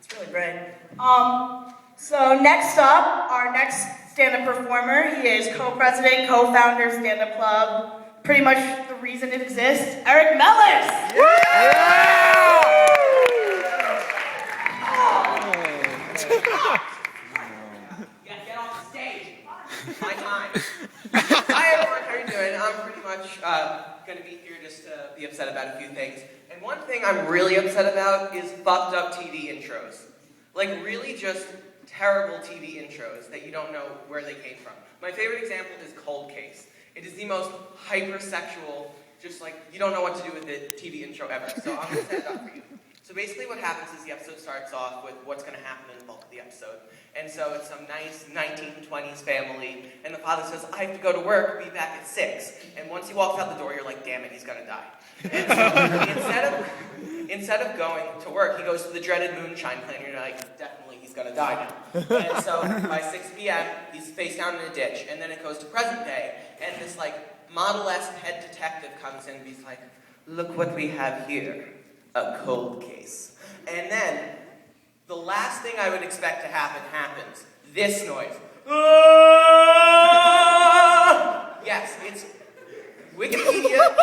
It's really great. So next up, our next stand-up performer, he is co-president, co-founder of Standup Club, pretty much the reason it exists, Eric Mellis! Get off the stage. My time. Hi everyone, how are you doing? I'm pretty much going to be here just to be upset about a few things. And one thing I'm really upset about is fucked up TV intros. Like really just terrible TV intros that you don't know where they came from. My favorite example is Cold Case. It is the most hypersexual, just like you don't know what to do with it, TV intro ever. So I'm going to set it up for you. So basically what happens is the episode starts off with what's going to happen in the bulk of the episode. And so it's some nice 1920s family, and the father says, I have to go to work, be back at 6. And once he walks out the door, you're like, damn it, he's going to die. And so instead of going to work, he goes to the dreaded moonshine plant, and you're like, definitely he's going to die now. And so by 6 p.m., he's face down in a ditch, and then it goes to present day, and this like model-esque head detective comes in and he's like, look what we have here. A cold case. And then, the last thing I would expect to happen happens. This noise. Yes, it's... Wikipedia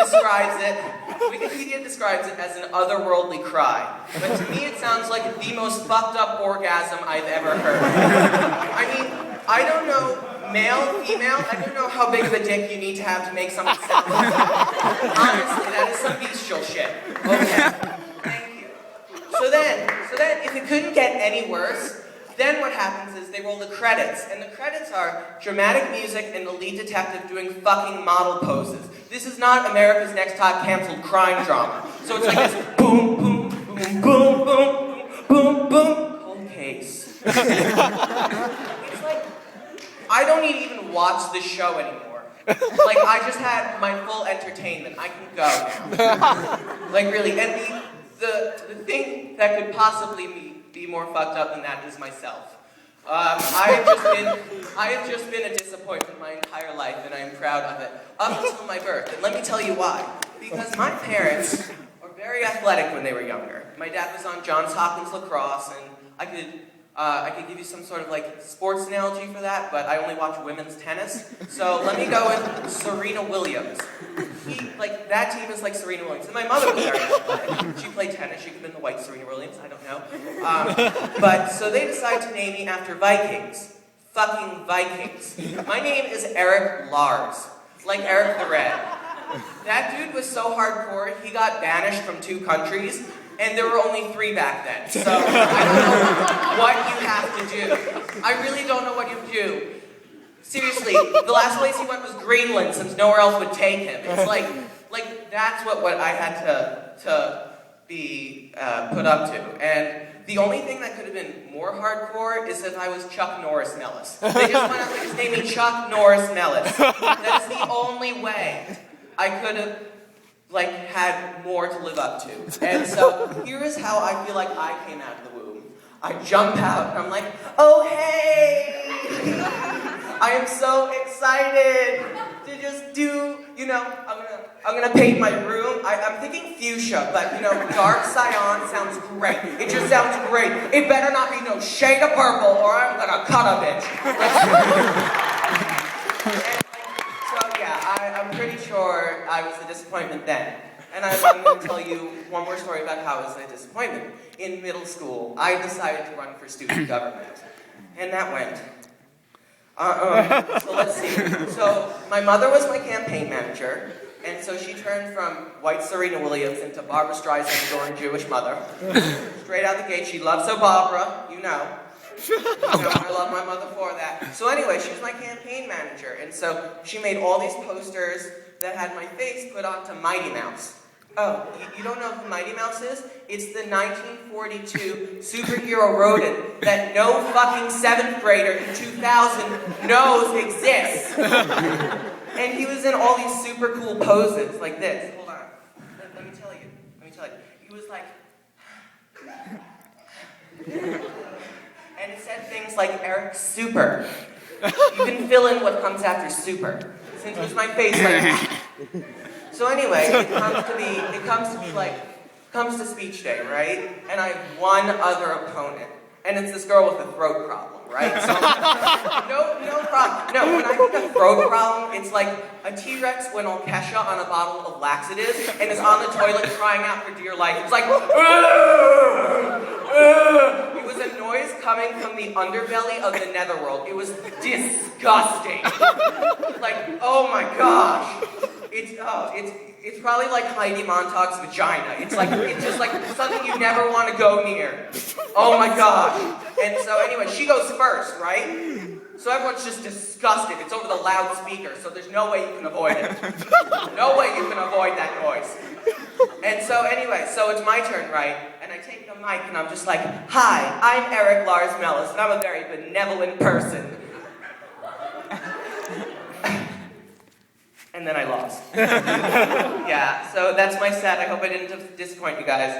describes it as an otherworldly cry. But to me it sounds like the most fucked up orgasm I've ever heard. I mean, I don't know, male, female, I don't know how big of a dick you need to have to make something sound like that. Honestly, that is some bestial shit. Okay. So then, if it couldn't get any worse, then what happens is they roll the credits, and the credits are dramatic music and the lead detective doing fucking model poses. This is not America's Next Top Canceled crime drama. So it's like this boom, boom, boom, boom, boom, boom, boom, cold case. It's like, I don't need to even watch the show anymore. Like, I just had my full entertainment. I can go now. Like, really, and the thing that could possibly be more fucked up than that is myself. I have just been a disappointment my entire life, and I am proud of it, up until my birth. And let me tell you why. Because my parents were very athletic when they were younger. My dad was on Johns Hopkins lacrosse, and I could give you some sort of like sports analogy for that, but I only watch women's tennis. So let me go with Serena Williams. That team is like Serena Williams. And my mother was very athletic. She played tennis. She could have been the white Serena Williams. I don't know. But so they decided to name me after Vikings. Fucking Vikings. My name is Eric Lars. Like Eric the Red. That dude was so hardcore, he got banished from 2 countries. And there were only 3 back then. So I don't know what you have to do. I really don't know what you do. Seriously, the last place he went was Greenland, since nowhere else would take him. It's like that's what I had to be put up to. And the only thing that could have been more hardcore is if I was Chuck Norris Mellis. They just went out and just named me Chuck Norris Mellis. That's the only way I could have had more to live up to. And so here is how I feel like I came out of the womb. I jump out and I'm like, oh hey! I am so excited to just do, I'm gonna paint my room. I'm thinking fuchsia, but dark cyan sounds great. It just sounds great. It better not be no shade of purple or I'm gonna cut a bitch. I'm pretty sure I was a disappointment then. And I'm going to tell you one more story about how I was a disappointment. In middle school, I decided to run for student government. And that went. So let's see. So my mother was my campaign manager. And so she turned from white Serena Williams into Barbara Streisand's adoring Jewish mother. Straight out the gate, she loves so Barbara, I love my mother for that. So anyway, she was my campaign manager, and so she made all these posters that had my face put onto Mighty Mouse. Oh, you don't know who Mighty Mouse is? It's the 1942 superhero rodent that no fucking 7th grader in 2000 knows exists. And he was in all these super cool poses, like this. Hold on. Let me tell you. He was like... And it said things like Eric Super. You can fill in what comes after super. Since it was my face, So anyway, it comes to speech day, right? And I have one other opponent, and it's this girl with a throat problem, right? So, no problem. No, when I think a throat problem, it's like a T-Rex went on Kesha on a bottle of laxatives and is on the toilet crying out for dear life. It's like, it was a noise coming from the underbelly of the netherworld. It was disgusting. Like, oh my gosh. It's probably like Heidi Montag's vagina. It's just like something you never want to go near. Oh my gosh. And so anyway, she goes first, right? So everyone's just disgusted. It's over the loudspeaker, so there's no way you can avoid it. No way you can avoid that noise. And so anyway, so it's my turn, right? And I take the mic and I'm just like, hi, I'm Eric Lars Mellis, and I'm a very benevolent person. And then I lost. Yeah, so that's my set. I hope I didn't disappoint you guys.